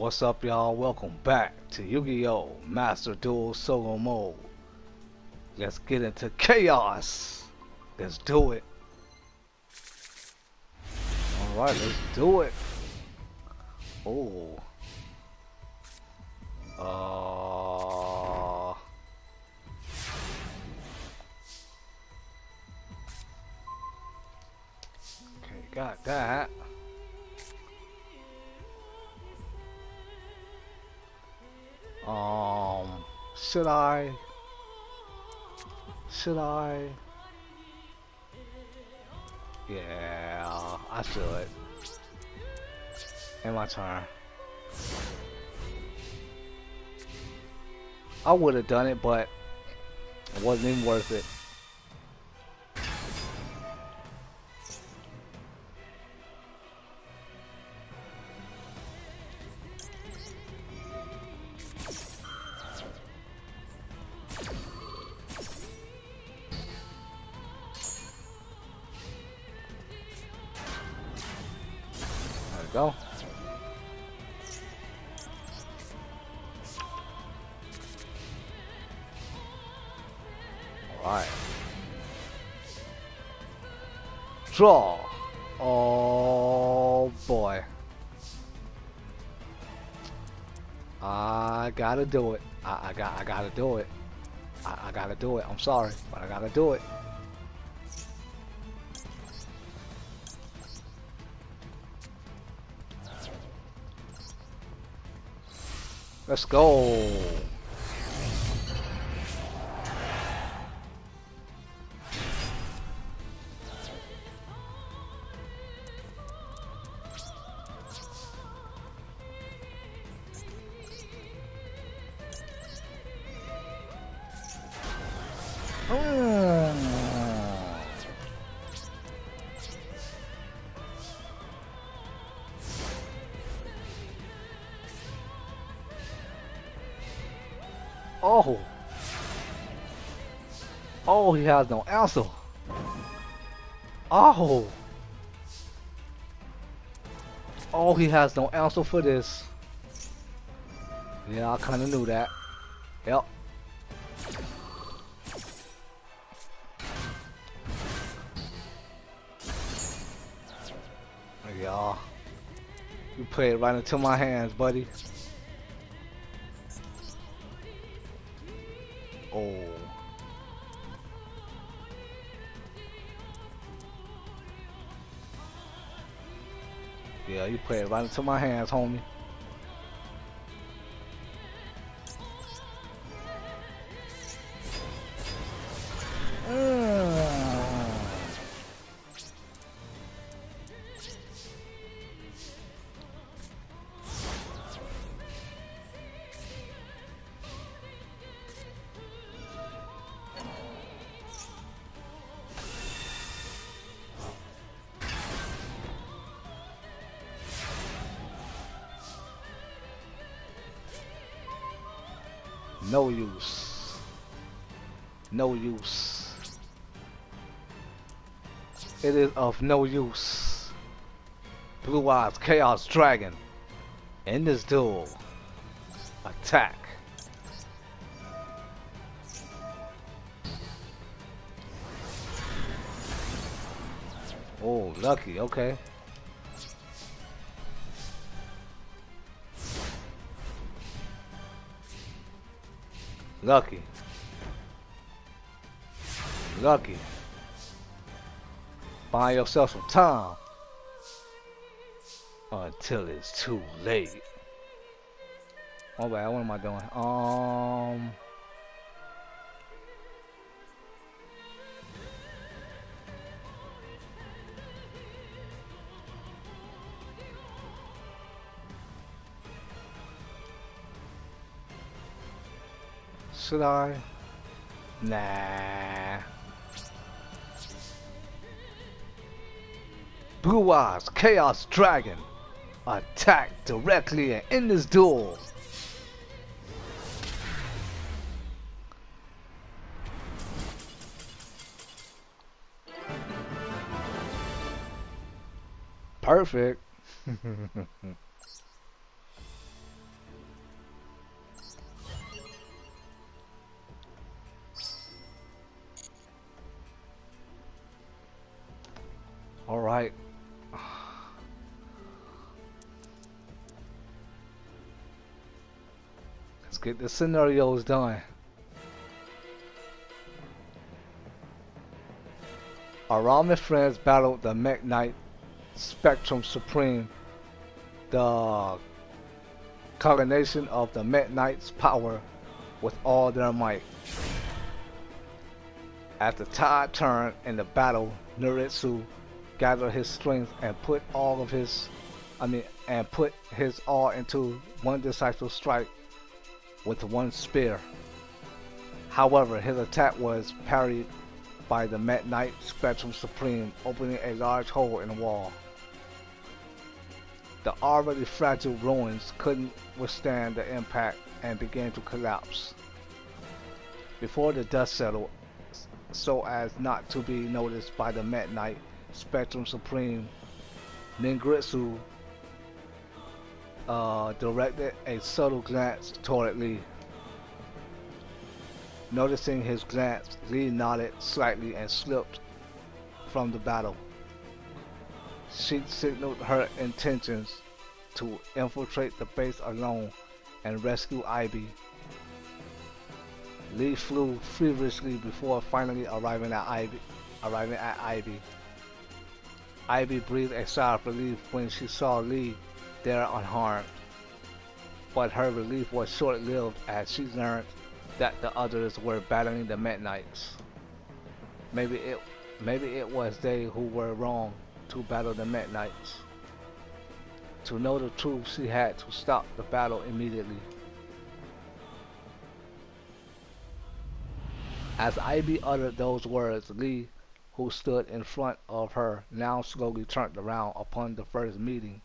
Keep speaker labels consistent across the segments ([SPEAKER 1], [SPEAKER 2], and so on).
[SPEAKER 1] What's up, y'all? Welcome back to Yu-Gi-Oh! Master Duel Solo Mode. Let's get into chaos. Let's do it. Alright, let's do it. Oh. Okay, got that. Should I? Yeah, I should. And my turn. I would have done it, but it wasn't even worth it. There we go. Alright. Draw. Oh boy. I gotta do it. I gotta do it. I gotta do it. I'm sorry, but I gotta do it. Let's go. Oh. Oh, he has no answer. Oh. Oh, he has no answer for this. Yeah, I kind of knew that. Yep. Yeah. You played right into my hands, buddy. Oh. Yeah, you played right into my hands, homie. No use. No use. It is of no use. Blue Eyes Chaos Dragon. In this duel. Attack. Oh, lucky, okay. Lucky. Lucky. Buy yourself some time. Until it's too late. Oh bad, what am I doing? Should I? Nah. Blue Eyes Chaos Dragon. Attack directly and end this duel. Perfect. Alright. Let's get the scenarios done. Aram and friends battled the Mech Knight Spectrum Supreme, the culmination of the Mech Knight's power, with all their might. As the tide turned in the battle, Nuritsu gathered his strength and put his all into one decisive strike with one spear. However, his attack was parried by the Mech Knight Spectrum Supreme, opening a large hole in the wall. The already fragile ruins couldn't withstand the impact and began to collapse. Before the dust settled, so as not to be noticed by the Mech Knight Spectrum Supreme, Ningritsu directed a subtle glance toward Lee. Noticing his glance, Lee nodded slightly and slipped from the battle. She signaled her intentions to infiltrate the base alone and rescue Ivy. Lee flew feverishly before finally arriving at Ivy. Ivy breathed a sigh of relief when she saw Lee there unharmed, but her relief was short-lived as she learned that the others were battling the Mech Knights. Maybe it was they who were wrong to battle the Mech Knights. To know the truth, she had to stop the battle immediately. As Ivy uttered those words, Lee, who stood in front of her, now slowly turned around. Upon the first meeting,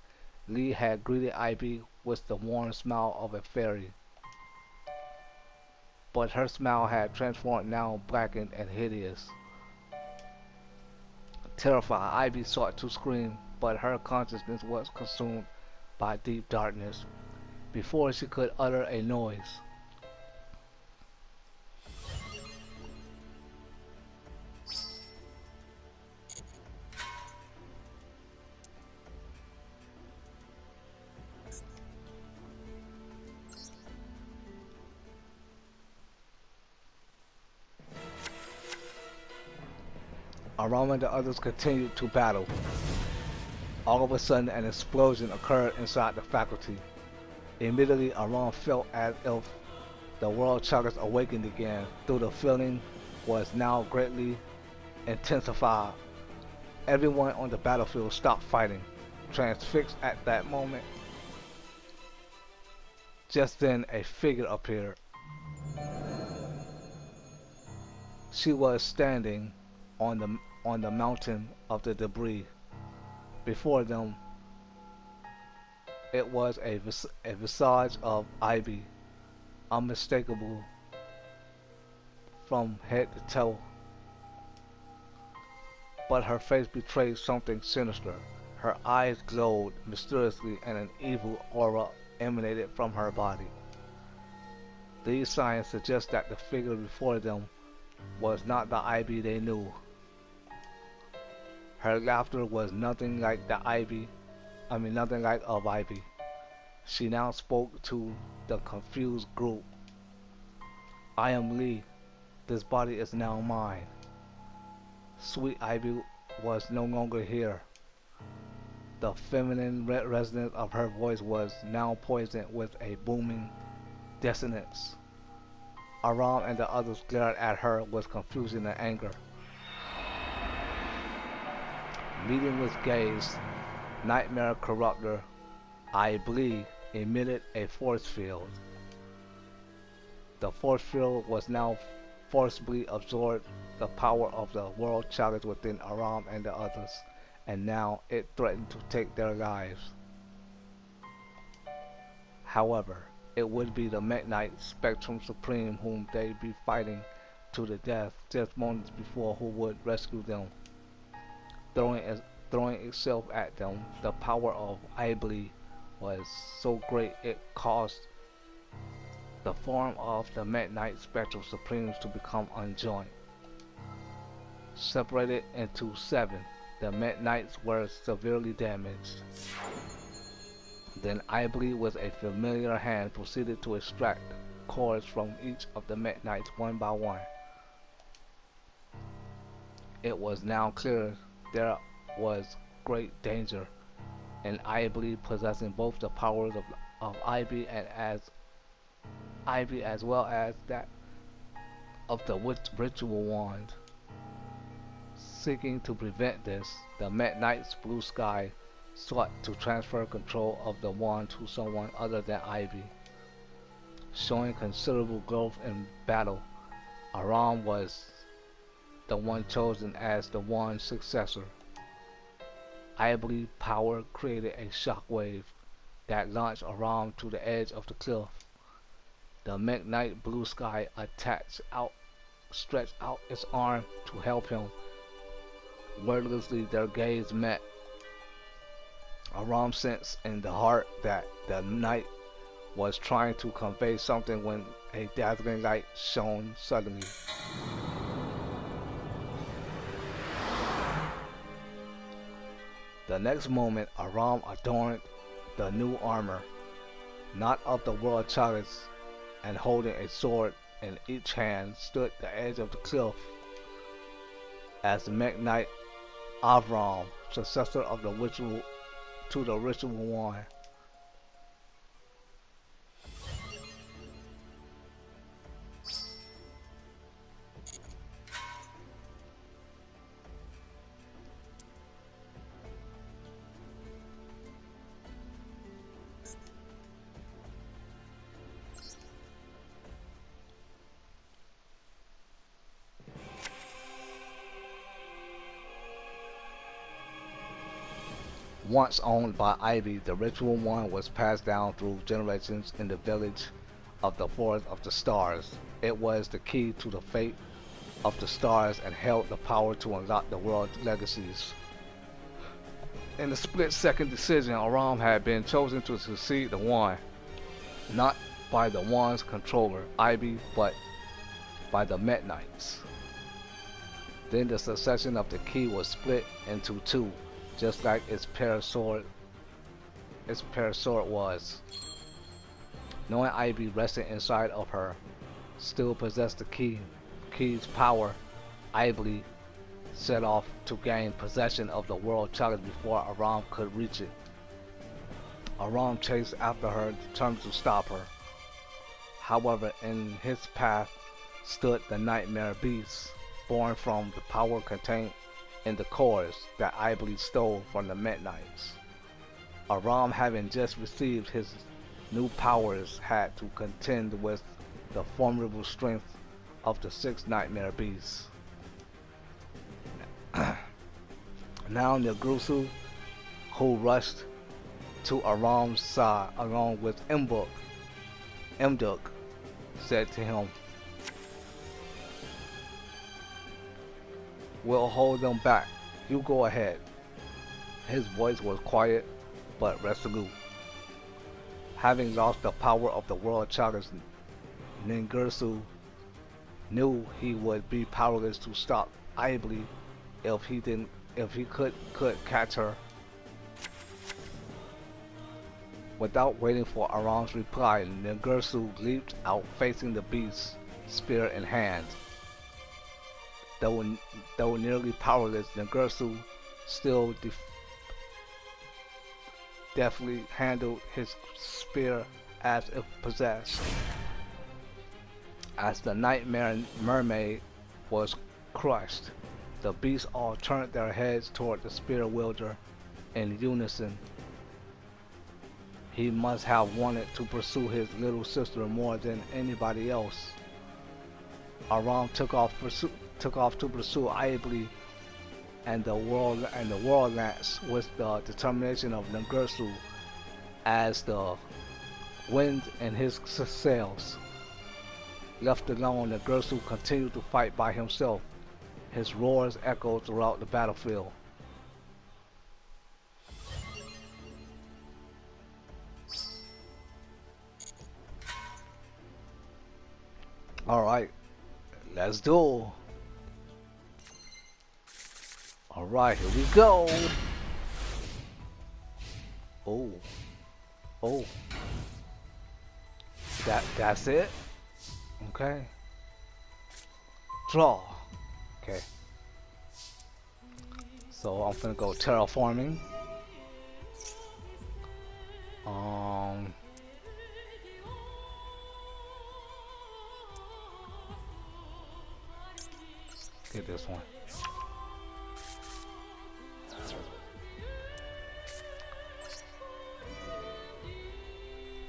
[SPEAKER 1] Lee had greeted Ivy with the warm smile of a fairy. But her smile had transformed, now blackened and hideous. Terrified, Ivy sought to scream, but her consciousness was consumed by deep darkness before she could utter a noise. Aram and the others continued to battle. All of a sudden, an explosion occurred inside the faculty. Immediately, Aram felt as if the world chakras awakened again, though the feeling was now greatly intensified. Everyone on the battlefield stopped fighting, transfixed at that moment. Just then, a figure appeared. She was standing on the mountain of the debris. Before them, it was a visage of Ivy, unmistakable from head to toe. But her face betrayed something sinister. Her eyes glowed mysteriously and an evil aura emanated from her body. These signs suggest that the figure before them was not the Ivy they knew. Her laughter was nothing like of Ivy. She now spoke to the confused group. I am Lee. This body is now mine. Sweet Ivy was no longer here. The feminine resonance of her voice was now poisoned with a booming dissonance. Aram and the others glared at her with confusion and anger. Meeting with gaze, Nightmare Corruptor, I Bleed, emitted a force field. The force field was now forcibly absorbed the power of the world challenge within Aram and the others, and now it threatened to take their lives. However, it would be the Mech Knight Spectrum Supreme whom they'd be fighting to the death just moments before who would rescue them. Throwing itself at them, the power of Ibli was so great it caused the form of the Mech Knight Spectral Supremes to become unjoined. Separated into 7, the Met Knights were severely damaged. Then Ivory with a familiar hand proceeded to extract cores from each of the Met Knights one by one. It was now clear there was great danger in Ivory possessing both the powers of Ivy and as well as that of the ritual wand. Seeking to prevent this, the Met Knights Blue Sky sought to transfer control of the wand to someone other than Ivy. Showing considerable growth in battle, Aram was the one chosen as the wand's successor. Ivory power created a shockwave that launched Aram to the edge of the cliff. The Met Knight Blue Sky stretched out its arm to help him. Wordlessly their gaze met. Aram sensed in the heart that the knight was trying to convey something when a dazzling light shone suddenly. The next moment, Aram adorned the new armor, not of the world chalice, and holding a sword in each hand, stood the edge of the cliff as the Met Knight Avram, successor of the ritual wand. Once owned by Ivy, the ritual wand was passed down through generations in the village of the Forest of the Stars. It was the key to the fate of the stars and held the power to unlock the world's legacies. In a split-second decision, Aram had been chosen to succeed the wand, not by the wand's controller, Ivy, but by the Met Knights. Then the succession of the key was split into two, just like its pair sword was. Knowing Ivy resting inside of her still possessed the key's power, Ivy set off to gain possession of the world challenge before Aram could reach it. Aram chased after her, determined to stop her. However, in his path stood the nightmare beast, born from the power contained in the cores that Ivy stole from the Met Knights. Aram, having just received his new powers, had to contend with the formidable strength of the 6 nightmare beasts. Now Negrusu, who rushed to Aram's side along with Mduk, said to him, "We'll hold them back. You go ahead." His voice was quiet but resolute. Having lost the power of the world challenge, Ningirsu knew he would be powerless to stop Ivy if he could catch her. Without waiting for Aram's reply, Ningirsu leaped out facing the beast, spear in hand. Though nearly powerless, Ningirsu still deftly handled his spear as if possessed. As the nightmare mermaid was crushed, the beasts all turned their heads toward the spear wielder in unison. He must have wanted to pursue his little sister more than anybody else. Aram took off to pursue Ivy and the world lance with the determination of Ningirsu as the wind in his sails. Left alone, Ningirsu continued to fight by himself. His roars echoed throughout the battlefield. Alright, let's duel. Alright. Alright, here we go. Oh. Oh. That's it? Okay. Draw. Okay. So I'm gonna go terraforming. Get this one.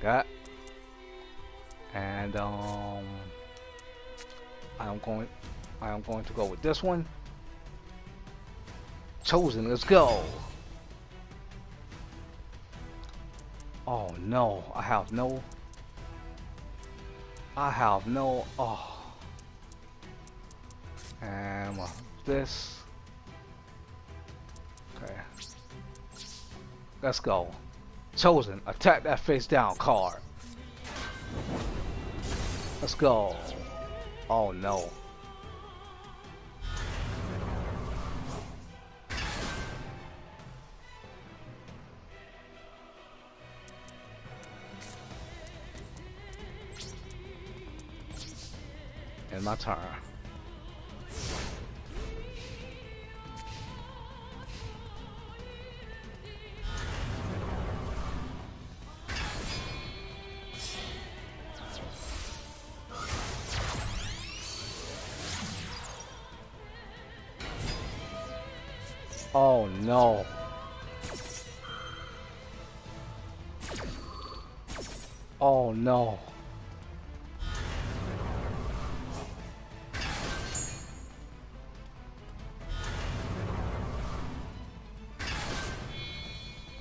[SPEAKER 1] Got. And I am going to go with this one. Chosen, let's go. Oh no, I have no, oh. And this. Okay. Let's go. Chosen, attack that face down card. Let's go. Oh no. And my turn. Oh no. Oh no.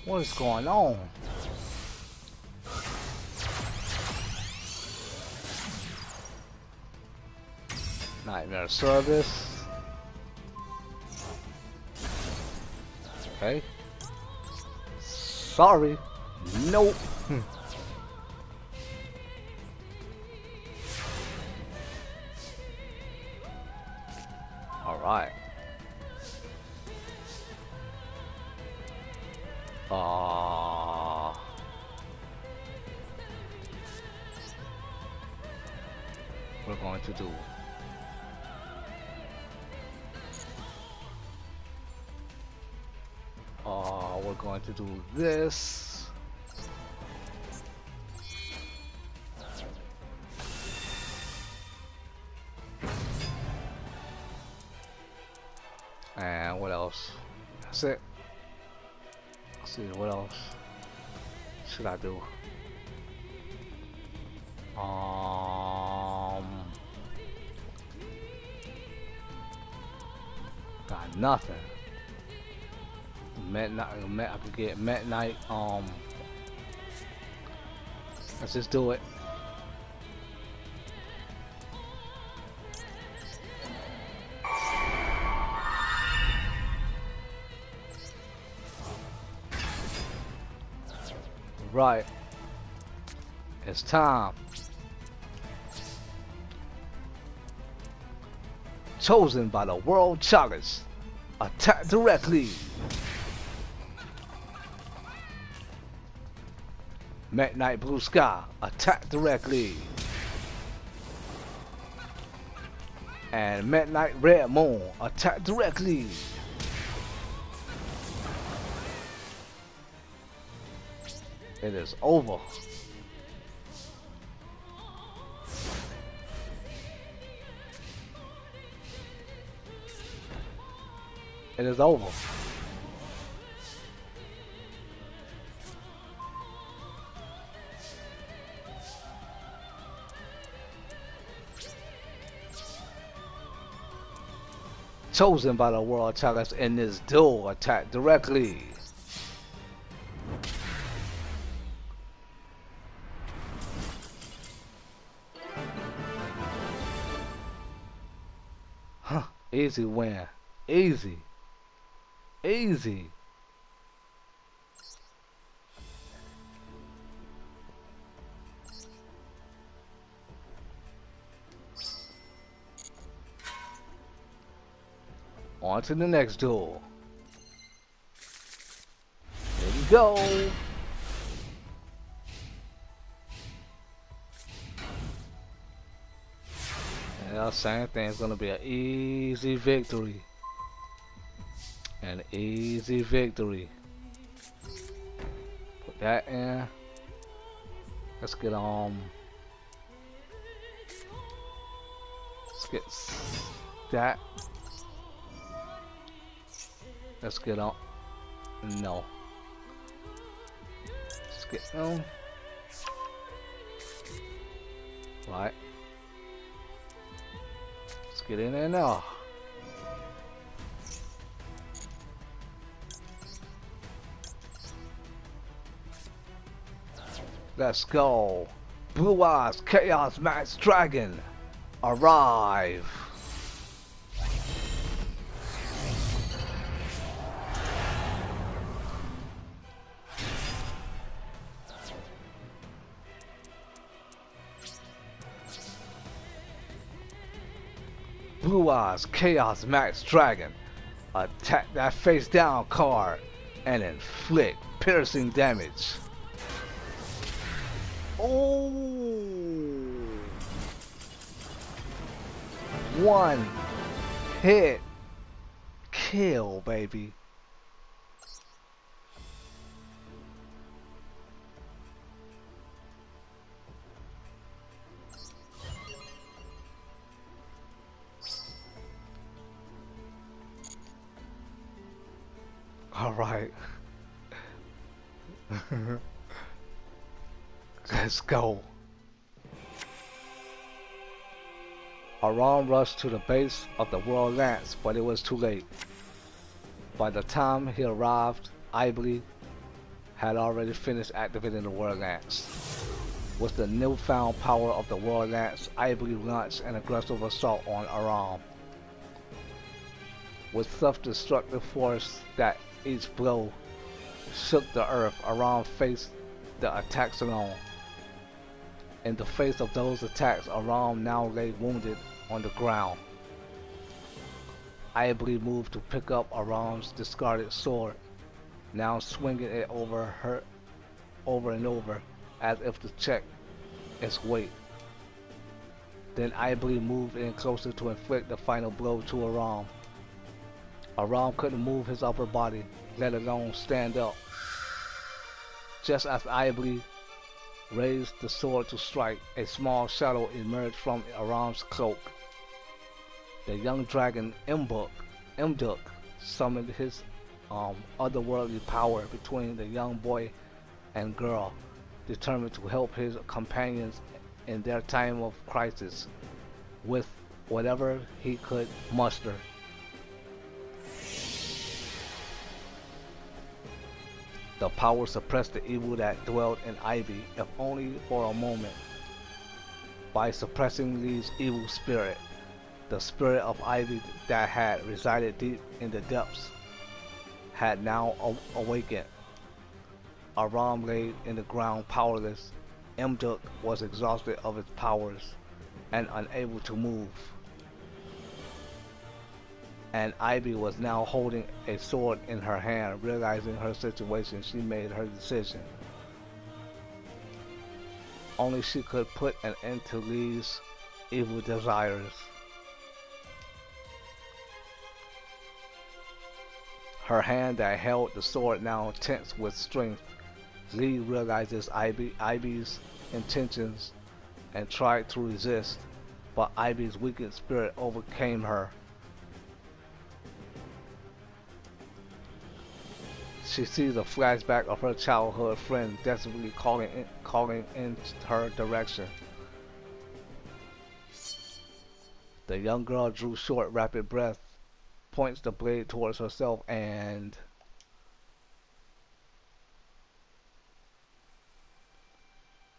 [SPEAKER 1] What is going on? Nightmare service. Okay. Sorry. Nope. All right. We're going to do. We're going to do this. And what else? That's it. Let's see, what else should I do? Got nothing. I could get midnight. Let's just do it. Right. It's time. Chosen by the World Challenge. Attack directly. Midnight Blue Sky. Attack directly. And Midnight Red Moon. Attack directly. It is over. It is over. Chosen by the World Challenge in this duel. Attack directly. Huh, easy win. Easy. Easy. On to the next duel. go. Yeah, same thing. It's gonna be an easy victory. An easy victory. Put that in. Let's get let's get that. Let's get on. No. Let's get on. Right. Let's get in there now. Let's go. Blue Eyes Chaos Max Dragon. Arrive. Blue Eyes Chaos Max Dragon. Attack that face down card and inflict piercing damage. Oh, one hit kill, baby. All right. Let's go. Aram rushed to the base of the World Lance, but it was too late. By the time he arrived, Ivory had already finished activating the World Lance. With the newfound power of the World Lance, Ivory launched an aggressive assault on Aram. With self-destructive force that each blow shook the earth, Aram faced the attacks alone. In the face of those attacks, Aram now lay wounded on the ground. Ivory moved to pick up Aram's discarded sword, now swinging it over and over, as if to check its weight. Then Ivory moved in closer to inflict the final blow to Aram. Aram couldn't move his upper body, let alone stand up. Just as Ivory raised the sword to strike, a small shadow emerged from Aram's cloak. The young dragon Imduk summoned his otherworldly power between the young boy and girl, determined to help his companions in their time of crisis with whatever he could muster. The power suppressed the evil that dwelt in Ivy, if only for a moment. By suppressing Lee's evil spirit, the spirit of Ivy that had resided deep in the depths had now awakened. Aram lay in the ground powerless. Imduk was exhausted of its powers and unable to move. And Ivy was now holding a sword in her hand. Realizing her situation, she made her decision. Only she could put an end to Lee's evil desires. Her hand that held the sword now tense with strength. Lee realizes Ivy's intentions and tried to resist, but Ivy's weakened spirit overcame her. She sees a flashback of her childhood friend desperately calling in her direction. The young girl drew short, rapid breath, points the blade towards herself, and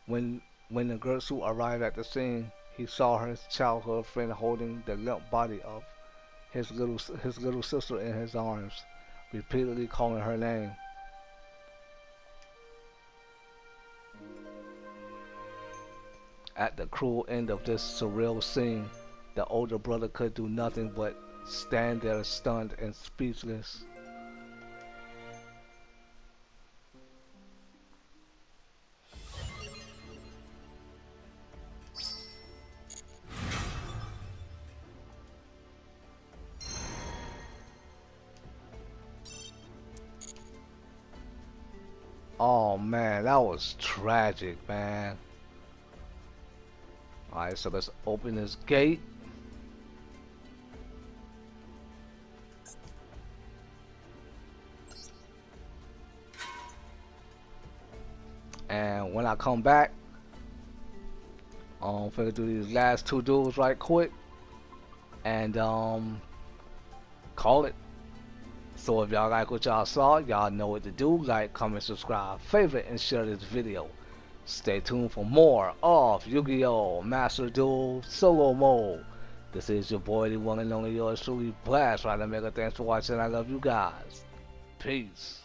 [SPEAKER 1] when the Gertsu arrived at the scene, he saw her childhood friend holding the limp body of his little sister in his arms, repeatedly calling her name. At the cruel end of this surreal scene, the older brother could do nothing but stand there stunned and speechless. Oh man, that was tragic, man. Alright, so let's open this gate. And when I come back, I'm gonna do these last two duels right quick and call it. So if y'all like what y'all saw, y'all know what to do. Like, comment, subscribe, favorite, and share this video. Stay tuned for more of Yu-Gi-Oh! Master Duel Solo Mode. This is your boy, the one and only yours truly, Blast Rider Mega. Thanks for watching. I love you guys. Peace.